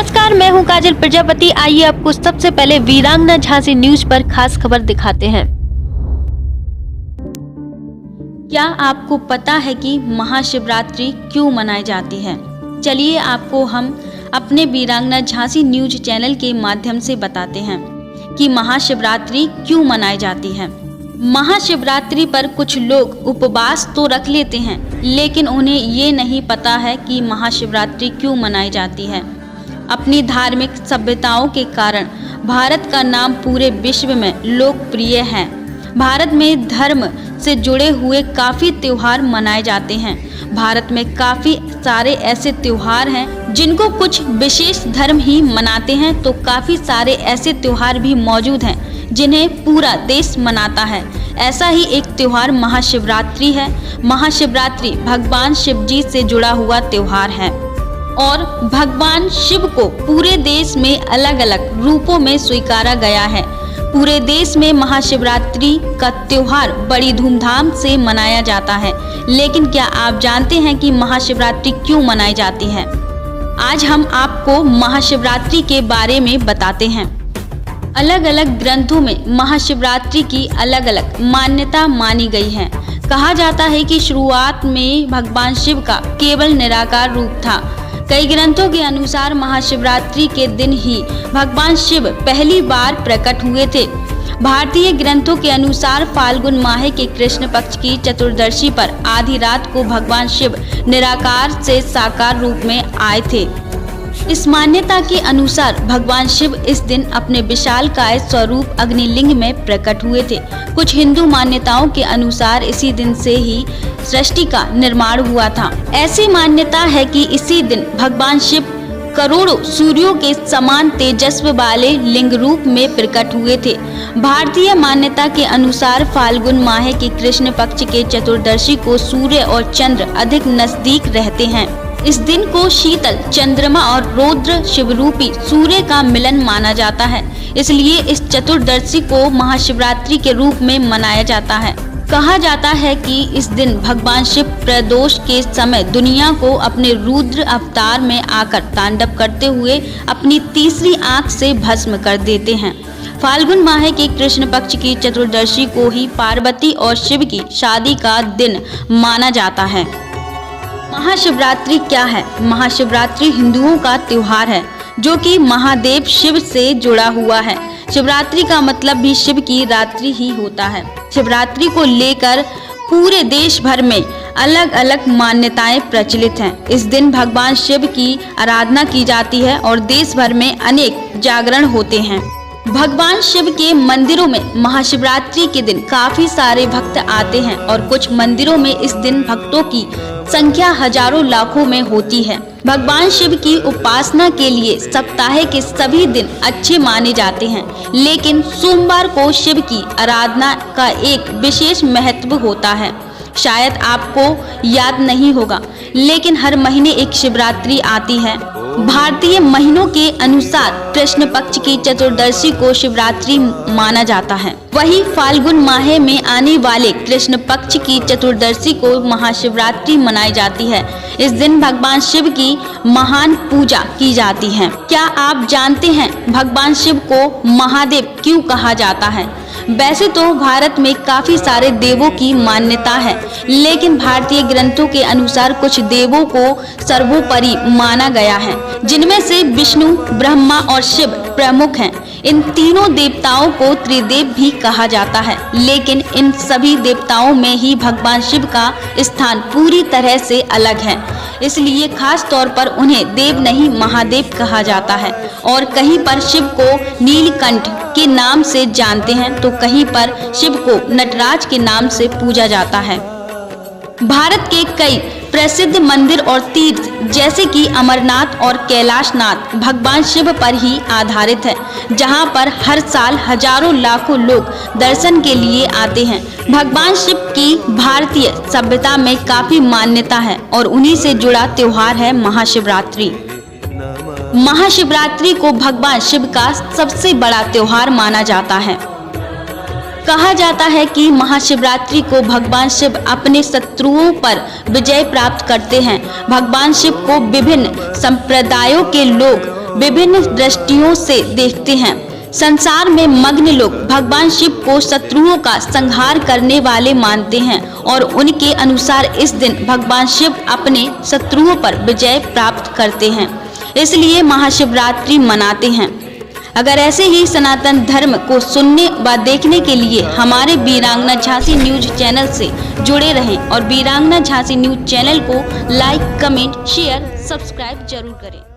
नमस्कार, मैं हूं काजल प्रजापति। आइए आपको सबसे पहले वीरांगना झांसी न्यूज पर खास खबर दिखाते हैं। क्या आपको पता है कि महाशिवरात्रि क्यों मनाई जाती है? चलिए आपको हम अपने वीरांगना झांसी न्यूज चैनल के माध्यम से बताते हैं कि महाशिवरात्रि क्यों मनाई जाती है। महाशिवरात्रि पर कुछ लोग उपवास तो रख लेते हैं, लेकिन उन्हें ये नहीं पता है कि महाशिवरात्रि क्यों मनाई जाती है। अपनी धार्मिक सभ्यताओं के कारण भारत का नाम पूरे विश्व में लोकप्रिय है। भारत में धर्म से जुड़े हुए काफ़ी त्योहार मनाए जाते हैं। भारत में काफ़ी सारे ऐसे त्योहार हैं जिनको कुछ विशेष धर्म ही मनाते हैं, तो काफ़ी सारे ऐसे त्योहार भी मौजूद हैं जिन्हें पूरा देश मनाता है। ऐसा ही एक त्योहार महाशिवरात्रि है। महाशिवरात्रि भगवान शिव जी से जुड़ा हुआ त्योहार है और भगवान शिव को पूरे देश में अलग अलग रूपों में स्वीकारा गया है। पूरे देश में महाशिवरात्रि का त्योहार बड़ी धूमधाम से मनाया जाता है। लेकिन क्या आप जानते हैं कि महाशिवरात्रि क्यों मनाई जाती है? आज हम आपको महाशिवरात्रि के बारे में बताते हैं। अलग अलग ग्रंथों में महाशिवरात्रि की अलग अलग मान्यता मानी गई है। कहा जाता है कि शुरुआत में भगवान शिव का केवल निराकार रूप था। कई ग्रंथों के अनुसार महाशिवरात्रि के दिन ही भगवान शिव पहली बार प्रकट हुए थे। भारतीय ग्रंथों के अनुसार फाल्गुन माह के कृष्ण पक्ष की चतुर्दशी पर आधी रात को भगवान शिव निराकार से साकार रूप में आए थे। इस मान्यता के अनुसार भगवान शिव इस दिन अपने विशालकाय स्वरूप अग्निलिंग में प्रकट हुए थे। कुछ हिंदू मान्यताओं के अनुसार इसी दिन से ही सृष्टि का निर्माण हुआ था। ऐसी मान्यता है कि इसी दिन भगवान शिव करोड़ों सूर्यों के समान तेजस्व वाले लिंग रूप में प्रकट हुए थे। भारतीय मान्यता के अनुसार फाल्गुन माह के कृष्ण पक्ष के चतुर्दशी को सूर्य और चंद्र अधिक नजदीक रहते हैं। इस दिन को शीतल चंद्रमा और रौद्र शिवरूपी सूर्य का मिलन माना जाता है। इसलिए इस चतुर्दशी को महाशिवरात्रि के रूप में मनाया जाता है। कहा जाता है कि इस दिन भगवान शिव प्रदोष के समय दुनिया को अपने रुद्र अवतार में आकर तांडव करते हुए अपनी तीसरी आंख से भस्म कर देते हैं। फाल्गुन माह के कृष्ण पक्ष की चतुर्दशी को ही पार्वती और शिव की शादी का दिन माना जाता है। महाशिवरात्रि क्या है? महाशिवरात्रि हिंदुओं का त्योहार है जो कि महादेव शिव से जुड़ा हुआ है। शिवरात्रि का मतलब भी शिव की रात्रि ही होता है। शिवरात्रि को लेकर पूरे देश भर में अलग अलग मान्यताएं प्रचलित हैं। इस दिन भगवान शिव की आराधना की जाती है और देश भर में अनेक जागरण होते हैं। भगवान शिव के मंदिरों में महाशिवरात्रि के दिन काफी सारे भक्त आते हैं और कुछ मंदिरों में इस दिन भक्तों की संख्या हजारों लाखों में होती है। भगवान शिव की उपासना के लिए सप्ताह के सभी दिन अच्छे माने जाते हैं, लेकिन सोमवार को शिव की आराधना का एक विशेष महत्व होता है। शायद आपको याद नहीं होगा, लेकिन हर महीने एक शिवरात्रि आती है। भारतीय महीनों के अनुसार कृष्ण पक्ष की चतुर्दशी को शिवरात्रि माना जाता है। वही फाल्गुन माह में आने वाले कृष्ण पक्ष की चतुर्दशी को महाशिवरात्रि मनाई जाती है। इस दिन भगवान शिव की महान पूजा की जाती है। क्या आप जानते हैं भगवान शिव को महादेव क्यों कहा जाता है? वैसे तो भारत में काफी सारे देवों की मान्यता है, लेकिन भारतीय ग्रंथों के अनुसार कुछ देवों को सर्वोपरि माना गया है, जिनमें से विष्णु, ब्रह्मा और शिव प्रमुख हैं। इन तीनों देवताओं को त्रिदेव भी कहा जाता है, लेकिन इन सभी देवताओं में ही भगवान शिव का स्थान पूरी तरह से अलग है। इसलिए खास तौर पर उन्हें देव नहीं महादेव कहा जाता है। और कहीं पर शिव को नीलकंठ के नाम से जानते हैं, तो कहीं पर शिव को नटराज के नाम से पूजा जाता है। भारत के कई प्रसिद्ध मंदिर और तीर्थ जैसे कि अमरनाथ और कैलाशनाथ भगवान शिव पर ही आधारित है, जहां पर हर साल हजारों लाखों लोग दर्शन के लिए आते हैं। भगवान शिव की भारतीय सभ्यता में काफी मान्यता है और उन्हीं से जुड़ा त्योहार है महाशिवरात्रि। महाशिवरात्रि को भगवान शिव का सबसे बड़ा त्योहार माना जाता है। कहा जाता है कि महाशिवरात्रि को भगवान शिव अपने शत्रुओं पर विजय प्राप्त करते हैं। भगवान शिव को विभिन्न संप्रदायों के लोग विभिन्न दृष्टियों से देखते हैं। संसार में मग्न लोग भगवान शिव को शत्रुओं का संहार करने वाले मानते हैं और उनके अनुसार इस दिन भगवान शिव अपने शत्रुओं पर विजय प्राप्त करते हैं, इसलिए महाशिवरात्रि मनाते हैं। अगर ऐसे ही सनातन धर्म को सुनने व देखने के लिए हमारे वीरांगना झांसी न्यूज चैनल से जुड़े रहें और वीरांगना झांसी न्यूज चैनल को लाइक, कमेंट, शेयर, सब्सक्राइब जरूर करें।